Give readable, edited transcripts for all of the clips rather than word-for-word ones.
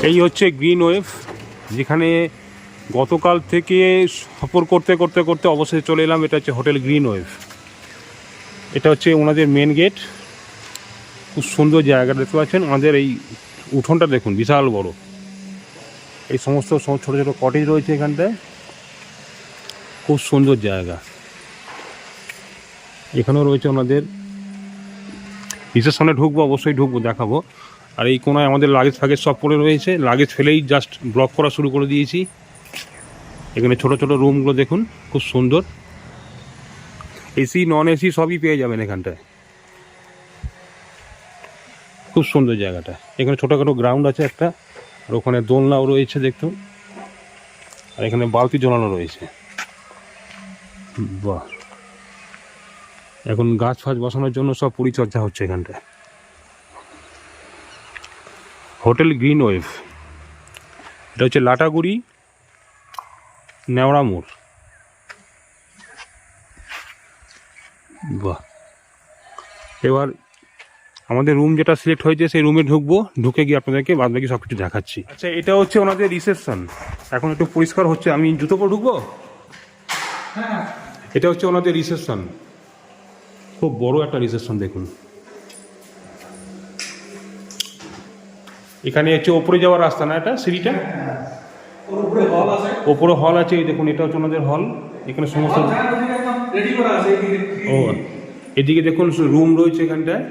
এই হচ্ছে green wave, যেখানে গতকাল থেকে সফর করতে করতে করতে অবশেষে চলে এলাম। এটা হচ্ছে হোটেল গ্রিন ওয়েভ। এটা হচ্ছে ওনাদের মেন গেট। খুব সুন্দর জায়গা দেখতে পাচ্ছেন। ওনাদের এই উঠোনটা দেখুন, বিশাল বড়। এই সমস্ত ছোটো ছোটো কটেজ রয়েছে এখানটায়। খুব সুন্দর জায়গা। এখানেও রয়েছে ওনাদের রিসেপশনে ঢুকবো, অবশ্যই ঢুকবো, দেখাবো। আর এই কোনায় আমাদের লাগেজ ফাগেজ সব পড়ে রয়েছে। লাগেজ ফেলেই জাস্ট ব্লক করা শুরু করে দিয়েছি। এখানে ছোট ছোট রুমগুলো দেখুন, খুব সুন্দর। এসি নন এসি সবই পেয়ে যাবেন এখানটায়। খুব সুন্দর জায়গাটা। এখানে ছোটোখাটো গ্রাউন্ড আছে একটা, আর ওখানে দোলনাও রয়েছে দেখুন। আর এখানে বালতি জ্বালানো রয়েছে। বাহ, এখন গাছ ফাছ বসানোর জন্য সব পরিচর্যা হচ্ছে এখানটায়। হোটেল গ্রিন ওয়েভ, এটা হচ্ছে লাটাগুড়ি নেওড়া মোড়। বাহ, এবার আমাদের রুম যেটা সিলেক্ট হয়েছে সেই রুমে ঢুকবো, ঢুকে গিয়ে আপনাদেরকে বাদ বাকি সব কিছু দেখাচ্ছি। আচ্ছা, এটা হচ্ছে ওনাদের রিসেপশন। এখন একটু পরিষ্কার হচ্ছে। আমি জুতো পরে ঢুকবো। এটা হচ্ছে ওনাদের রিসেপশন। খুব বড় একটা রিসেপশন দেখুন। এখানে হচ্ছে ওপরে যাওয়ার রাস্তা না, এটা সিঁড়িটা ওপরে হল আছে। এই দেখুন, এটা হচ্ছে ওনাদের হল। এখানে সমস্ত ও এদিকে দেখুন রুম রয়েছে এখানটায়।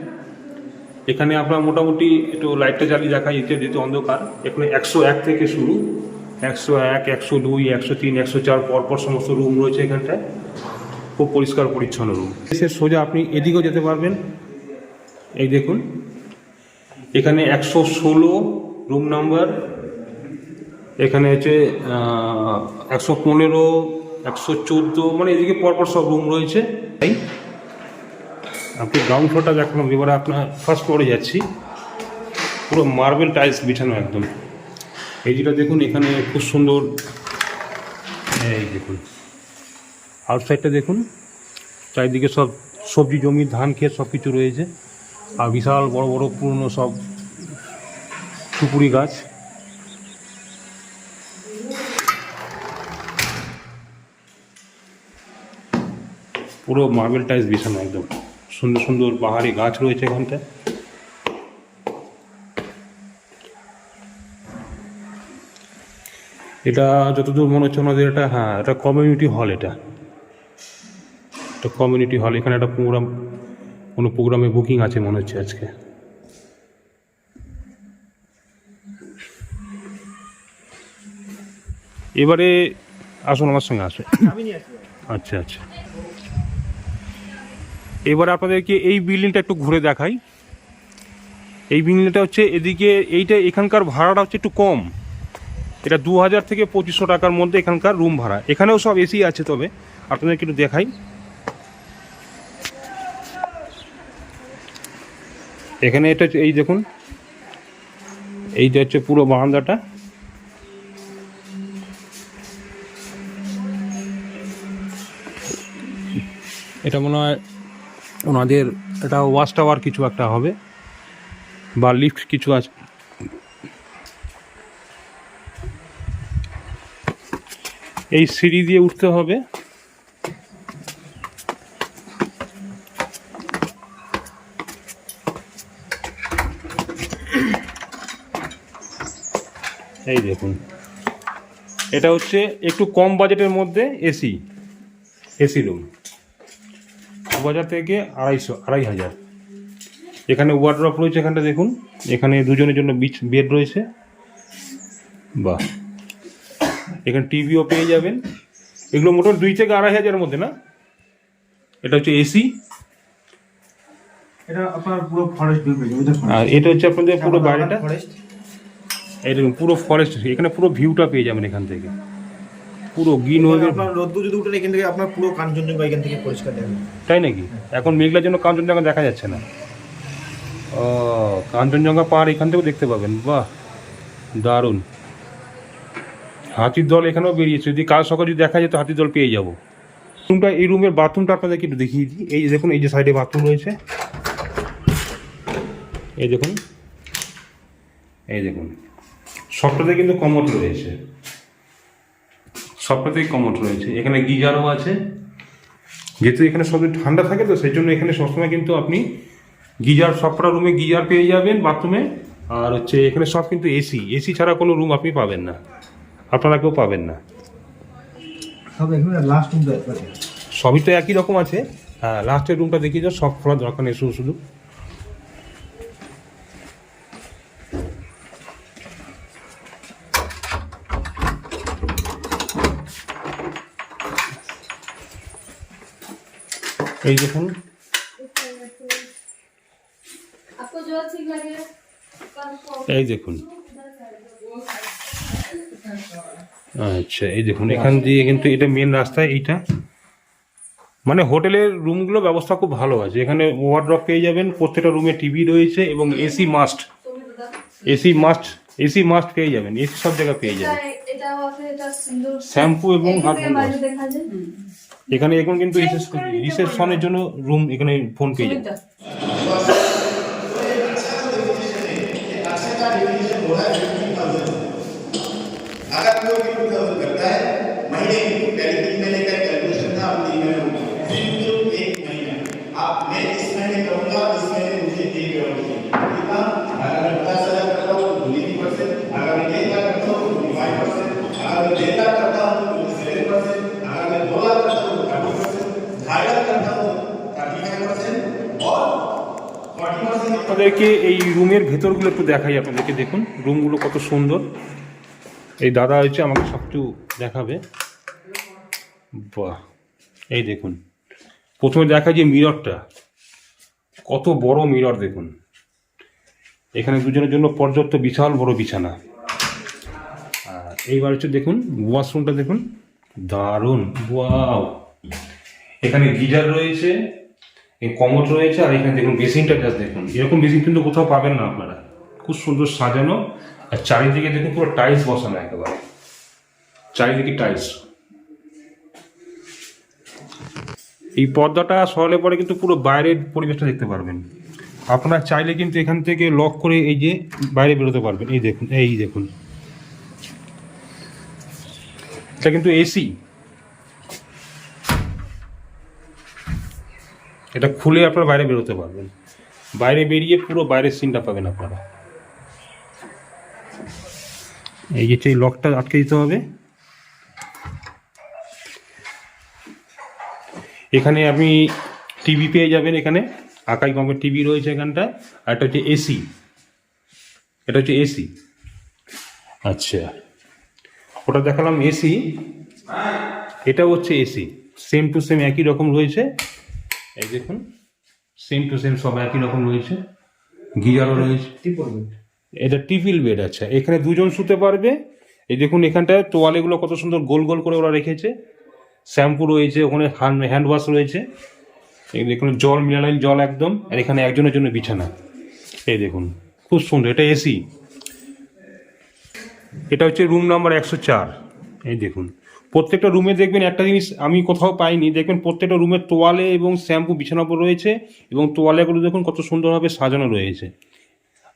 এখানে আপনার মোটামুটি একটু লাইটটা জ্বালিয়ে দেখা যাচ্ছে, যেহেতু অন্ধকার। এখানে 101 থেকে শুরু, 101, 102, 103, 104 পরপর সমস্ত রুম রয়েছে এখানটায়। খুব পরিষ্কার পরিচ্ছন্ন রুম। এসে সোজা আপনি এদিকেও যেতে পারবেন। এই দেখুন, এখানে 116 রুম নাম্বার। এখানে হচ্ছে 115, 114, মানে এদিকে পরপর সব রুম রয়েছে। তাই আপনি গ্রাউন্ড ফ্লোরটা দেখলাম। এবারে আপনার ফার্স্ট ফ্লোরে যাচ্ছি। পুরো মার্বেল টাইলস বিছানো একদম। এই যেটা দেখুন, এখানে খুব সুন্দর। এই দেখুন আউটসাইডটা দেখুন, চারিদিকে সব সবজি জমি, ধান ক্ষেত সব কিছু রয়েছে। আর বিশাল বড় বড় পুরনো সব সুপুরি গাছ। পুরো মার্বেল টাইলস বিছানো একদম। সুন্দর সুন্দর পাহাড়ি গাছ রয়েছে এখানটায়। এটা যতদূর মনে হচ্ছে ওনাদের এটা, হ্যাঁ, এটা কমিউনিটি হল। এটা কমিউনিটি হল। এখানে একটা প্রোগ্রাম, কোনো প্রোগ্রামে বুকিং আছে মনে হচ্ছে আজকে। এবারে আসুন আমার সঙ্গে, আসুন। আচ্ছা আচ্ছা, এবারে আপনাদেরকে এই বিল্ডিংটা একটু ঘুরে দেখাই। এই বিল্ডিংটা হচ্ছে এদিকে, এইটা এখানকার ভাড়াটা হচ্ছে একটু কম। এটা 2000 থেকে 2500 টাকার মধ্যে এখানকার রুম ভাড়া। এখানেও সব এসি আছে, তবে আপনাদেরকে একটু দেখাই। এখানে এটা এই দেখুন, এইটা হচ্ছে পুরো বারান্দাটা। এটা মনে হয় ওনাদের এটা ওয়াচ টাওয়ার কিছু একটা হবে, বা লিফট কিছু আছে। এই সিঁড়ি দিয়ে উঠতে হবে। এই দেখুন, এটা হচ্ছে একটু কম বাজেটের মধ্যে এসি রুম। 2000 থেকে 2500। এখানে ওয়ার্ড্রপ রয়েছে এখানটা দেখুন। এখানে দুজনের জন্য বেড রয়েছে। বাহ, এখানে টিভিও পেয়ে যাবেন। এগুলো মোটর 2 থেকে 2500 মধ্যে না। এটা হচ্ছে এসি। এটা আপনার পুরো ফরেস্ট ভিউ পেয়ে যাবেন। আর এটা হচ্ছে আপনাদের পুরো বাইরেটা এই দেখুন, পুরো ফরেস্ট। এখানে পুরো ভিউটা পেয়ে যাবেন এখান থেকে, পুরো গ্রিন ওয়েভ। আপনার রোদ্দুর যদি উঠেন এখান থেকে আপনার পুরো কাঞ্চনজঙ্ঘা এখান থেকে পরিষ্কার দেখা যাবে। তাই নাকি? এখন মেঘলার জন্য কাঞ্চনজঙ্ঘা দেখা যাচ্ছে না। ও, কাঞ্চনজঙ্ঘা পাহাড় এখান থেকেও দেখতে পাবেন। বাহ, দারুণ। হাতির দল এখানেও বেরিয়েছে। যদি কাল সকালে যদি দেখা যেত, হাতির দল পেয়ে যাবো। রুমটা, এই রুমের বাথরুমটা আপনাদেরকে একটু দেখিয়ে দিই। এই দেখুন, এই যে সাইডে বাথরুম রয়েছে। এই দেখুন, এই দেখুন সবটাতে কিন্তু কমোড রয়েছে, সবটাতেই কমোড রয়েছে। এখানে গিজারও আছে, যেহেতু এখানে সব ঠান্ডা থাকে তো সেই জন্য এখানে সবসময় কিন্তু আপনি গিজার, সবকটা রুমে গিজার পেয়ে যাবেন বাথরুমে। আর হচ্ছে এখানে সব কিন্তু এসি, এসি ছাড়া কোনো রুম আপনি পাবেন না, আপনারা কেউ পাবেন না। সব এখানে লাস্ট রুম আছে, সবই তো একই রকম আছে। হ্যাঁ, লাস্টের রুমটা দেখিয়ে যাও, সব খোলা দরকার নেই, শুধু শুধু এই দেখুন। এই দেখুন, আচ্ছা এই দেখুন, এখান দিয়ে কিন্তু এটা মেন রাস্তায়, এইটা মানে হোটেলের রুমগুলো ব্যবস্থা খুব ভালো আছে। এখানে ওয়ার্ড্রপ পেয়ে যাবেন, প্রত্যেকটা রুমে টিভি রয়েছে এবং AC must, AC must, AC must পেয়ে যাবেন, এসি সব জায়গায় পেয়ে যাবেন। শ্যাম্পু এবং হাত ওয়াশ। এখানে এখন কিন্তু রিসেপশনের জন্য রুম, এখানে ফোন পেয়ে যাবেন। अगर कोई भी करता है महीने की पहले 3 महीने का कैलकुलेशन था, अब 3 महीने हो गए, फिर 1 महीना आप मैं इस महीने करूंगा, इस महीने मुझे दे करोगे, ठीक है। अगर मैं 50,000 करता हूँ तो 20%, अगर मैं 1 लाख करता हूँ तो 25%, अगर मैं 1.5 लाख करता हूँ तो 27%, अगर मैं 2 लाख करता हूँ तो 30%, 2.5 लाख करता हूँ तो 35% और 40%। আপনাদেরকে এই রুমের ভেতরগুলো একটু দেখাই আপনাদেরকে, দেখুন রুমগুলো কত সুন্দর। এই দাদা হচ্ছে আমাকে সব কিছু দেখাবে। বাহ, এই দেখুন, প্রথমে দেখা যে মিররটা, কত বড় মিরর দেখুন। এখানে দুজনের জন্য পর্যাপ্ত বিশাল বড় বিছানা। আর এইবার হচ্ছে দেখুন ওয়াশরুমটা দেখুন, দারুণ, ওয়াও। এখানে গিজার রয়েছে, কমোড রয়েছে, আর এখানে দেখুন বেসিনটা জাস্ট দেখুন, এরকম বেসিন কিন্তু কোথাও পাবেন না আপনারা, খুব সুন্দর সাজানো। আর চারিদিকে দেখুন পুরো টাইলস বসানো, একেবারে চারিদিকে টাইলস। এই পর্দাটা সরালে পরে কিন্তু পুরো বাইরের পরিবেশটা দেখতে পারবেন। আপনারা চাইলে কিন্তু এখান থেকে লক করে এই যে বাইরে বেরোতে পারবেন। এই দেখুন, এই দেখুন, এটা কিন্তু এসি, এটা খুলে আপনারা বাইরে বেরোতে পারবেন, বাইরে বেরিয়ে পুরো বাইরের সিনটা পাবেন আপনারা। এই যে এই লকটা আটকে দিতে হবে। এখানে আপনি টিভি পেয়ে যাবেন, এখানে আকাই কমের টিভি রয়েছে এখানটা। আর এটা হচ্ছে এসি, এটা হচ্ছে এসি। আচ্ছা, ওটা দেখালাম এসি, এটা হচ্ছে এসি, সেম টু সেম একই রকম রয়েছে। এই দেখুন, সেম টু সেম সব একই রকম রয়েছে, গিজারও রয়েছে। এটা টিফিল বেড। আচ্ছা, এখানে দুজন শুতে পারবে। এই দেখুন এখানটায় তোয়ালেগুলো কত সুন্দর গোল গোল করে ওরা রেখেছে, শ্যাম্পু রয়েছে, ওখানে হ্যান্ড ওয়াশ রয়েছে, এই দেখুন জল, মিনারেল জল একদম। আর এখানে একজনের জন্য বিছানা, এই দেখুন খুব সুন্দর। এটা এসি, এটা হচ্ছে রুম নাম্বার 104। এই দেখুন, প্রত্যেকটা রুমে দেখবেন একটা জিনিস আমি কোথাও পাইনি, দেখবেন প্রত্যেকটা রুমের তোয়ালে এবং শ্যাম্পু বিছানার উপর রয়েছে, এবং তোয়ালেগুলো দেখুন কত সুন্দরভাবে সাজানো রয়েছে।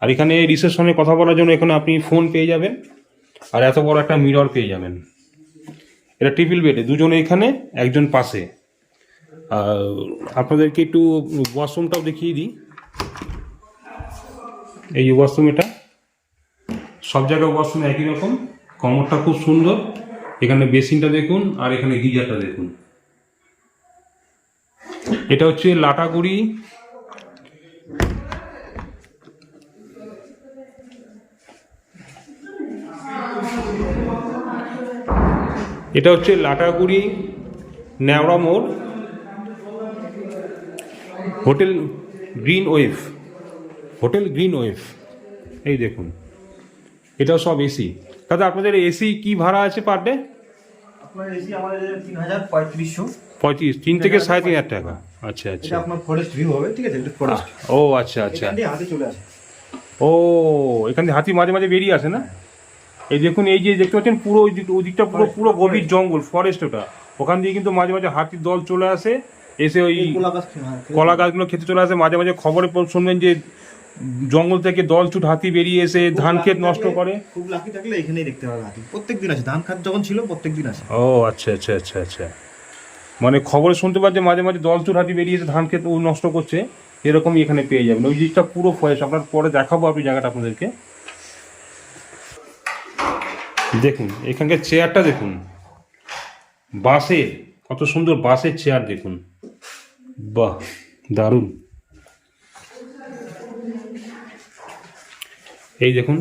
আর এখানে রিসেপশনে কথা বলার জন্য এখানে আপনি ফোন পেয়ে যাবেন, আর এত বড় একটা মিরর পেয়ে যাবেন। এটা ট্রিপল বেডে, দুজনে এখানে, একজন পাশে। আপনাদেরকে একটু ওয়াশরুমটাও দেখিয়ে দিই। এই ওয়াশরুম, এটা সব জায়গায় ওয়াশরুম একই রকম, কমোডটা খুব সুন্দর। এখানে বেসিনটা দেখুন, আর এখানে গিজারটা দেখুন। এটা হচ্ছে লাটাগুড়ি, এটা হচ্ছে লাটাগুড়ি নেওড়া মোড়, hotel green wave, hotel green wave. এই দেখুন, এটাও সব এসি। দাদা আপনাদের এসি কি ভাড়া আছে পার ডে? আপনার এসি আমাদের 3,3500, 3 থেকে 3,500 টাকা। আচ্ছা আচ্ছা, এটা আপনার ফরেস্ট ভিউ হবে, ঠিক আছে, এটা ফরেস্ট। ও আচ্ছা আচ্ছা, এখান দিয়ে হাতে চলে আসে। ও এখান থেকে হাতি মাঝে মাঝে বেরিয়ে আসে না? এই দেখুন, এই যে দেখতে পাচ্ছেন পুরো ওই দিকটা পুরো পুরো গভীর জঙ্গল, ফরেস্ট ওটা। ওখান দিয়ে কিন্তু মাঝে মাঝে হাতির দল চলে আসে, এসে ওই কলা গাছগুলো খেতে চলে আসে। মাঝে মাঝে খবরে শুনবেন যে জঙ্গল থেকে দলছুট হাতি বেরিয়ে এসে ধান ক্ষেত নষ্ট করে। খুব লাকি থাকলে এখানেই দেখতে পাবে হাতি, প্রত্যেকদিন আছে, ধান খাত যখন ছিল প্রত্যেকদিন আছে। ও আচ্ছা আচ্ছা আচ্ছা আচ্ছা, মানে খবরে শুনতে পাচ্ছি মাঝে মাঝে দলছুট হাতি বেরিয়ে এসে ধান ক্ষেত নষ্ট করছে, এরকমই এখানে পেয়ে যাবেন। ওই জিনিসটা পুরো ফয়েস, আপনার পরে দেখাবো আপনি জায়গাটা আপনাদেরকে। দেখুন এখানকার চেয়ারটা দেখুন, বাঁশের, কত সুন্দর বাঁশের চেয়ার দেখুন, বাহ দারুণ। এই দেখুন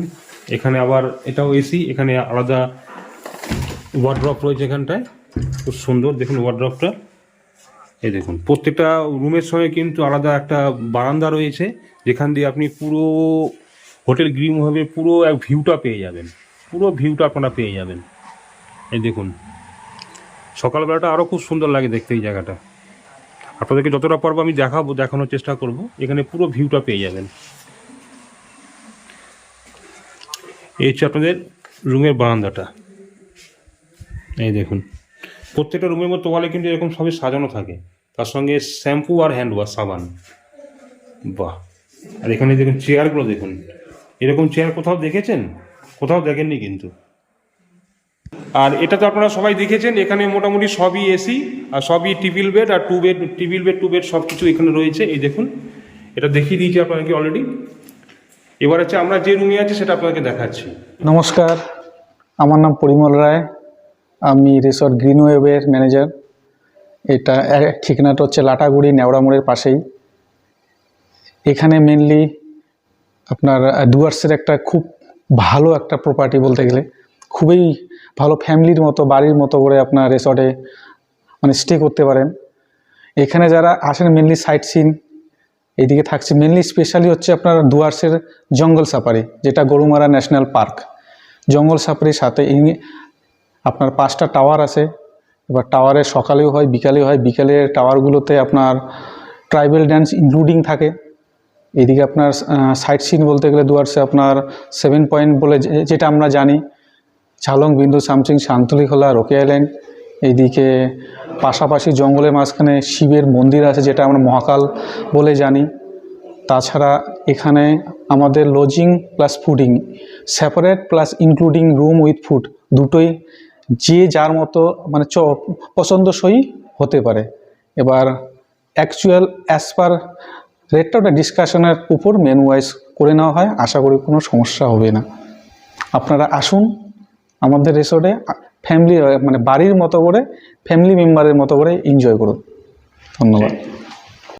এখানে আবার এটাও এসি, এখানে আলাদা ওয়ার্ড্রপ রয়েছে এখানটায়, খুব সুন্দর দেখুন ওয়ার্ড্রপটা। এই দেখুন প্রত্যেকটা রুমের সঙ্গে কিন্তু আলাদা একটা বারান্দা রয়েছে, যেখান দিয়ে আপনি পুরো হোটেল গ্রিনভাবে পুরো এক ভিউটা পেয়ে যাবেন, পুরো ভিউটা আপনারা পেয়ে যাবেন। এই দেখুন সকালবেলাটা আরও খুব সুন্দর লাগে দেখতে এই জায়গাটা। আপনাদেরকে যতটা পারবো আমি দেখানোর চেষ্টা করব। এখানে পুরো ভিউটা পেয়ে যাবেন। এই হচ্ছে আপনাদের রুমের বারান্দাটা। এই দেখুন প্রত্যেকটা রুমের মধ্যে তোয়ালে কিন্তু এরকম সবই সাজানো থাকে, তার সঙ্গে শ্যাম্পু আর হ্যান্ড ওয়াশ, সাবান। বাহ, আর এখানে দেখুন চেয়ারগুলো দেখুন, এরকম চেয়ার কোথাও দেখেছেন? কোথাও দেখেননি কিন্তু। আর এটা তো আপনারা সবাই দেখেছেন, এখানে মোটামুটি সবই এসি আর সবই টিবিল বেড আর টু বেড সব কিছু এখানে রয়েছে। এই দেখুন এটা দেখিয়ে দিয়েছি আপনাদেরকে অলরেডি। এবার হচ্ছে আমরা যে রুমে আছি সেটা আপনাদেরকে দেখাচ্ছি। নমস্কার, আমার নাম পরিমল রায়, আমি রিসর্ট গ্রিন ওয়েভের ম্যানেজার। এটা ঠিকানাটা হচ্ছে লাটাগুড়ি নেওড়া মোড়ের পাশেই। এখানে মেনলি আপনার ডুয়ার্সের একটা খুব ভালো একটা প্রপার্টি বলতে গেলে, খুবই ভালো ফ্যামিলির মতো, বাড়ির মতো করে আপনার রিসর্টে মানে স্টে করতে পারেন। এখানে যারা আসেন মেনলি সাইট সিন এইদিকে থাকছে, মেনলি স্পেশালি হচ্ছে আপনার ডুয়ার্সের জঙ্গল সাফারি, যেটা গরুমারা ন্যাশনাল পার্ক। জঙ্গল সাফারির সাথে আপনার 5টা টাওয়ার আছে। এবার টাওয়ারে সকালেও হয় বিকালেও হয়, বিকালের টাওয়ারগুলোতে আপনার ট্রাইবেল ড্যান্স ইনক্লুডিং থাকে। এদিকে আপনার সাইট সিন বলতে গেলে ডুয়ার্সে আপনার 7 পয়েন্ট বলে যেটা আমরা জানি, ঝালং, বিন্দু, সামচিং, শান্তলিখোলা, রকি আইল্যান্ড। এইদিকে পাশাপাশি জঙ্গলের মাঝখানে শিবের মন্দির আছে, যেটা আমরা মহাকাল বলে জানি। তাছাড়া এখানে আমাদের lodging plus fooding separate plus including room with food দুটোই যে যার মতো মানে পছন্দসই হতে পারে। এবার অ্যাকচুয়াল অ্যাজ পার রেটটা ওটা ডিসকাশনের উপর মেনু ওয়াইজ করে নেওয়া হয়। আশা করি কোনো সমস্যা হবে না। আপনারা আসুন আমাদের রিসোর্টে, ফ্যামিলি মানে বাড়ির মতো করে, ফ্যামিলি মেম্বারের মতো করে এনজয় করুন। ধন্যবাদ।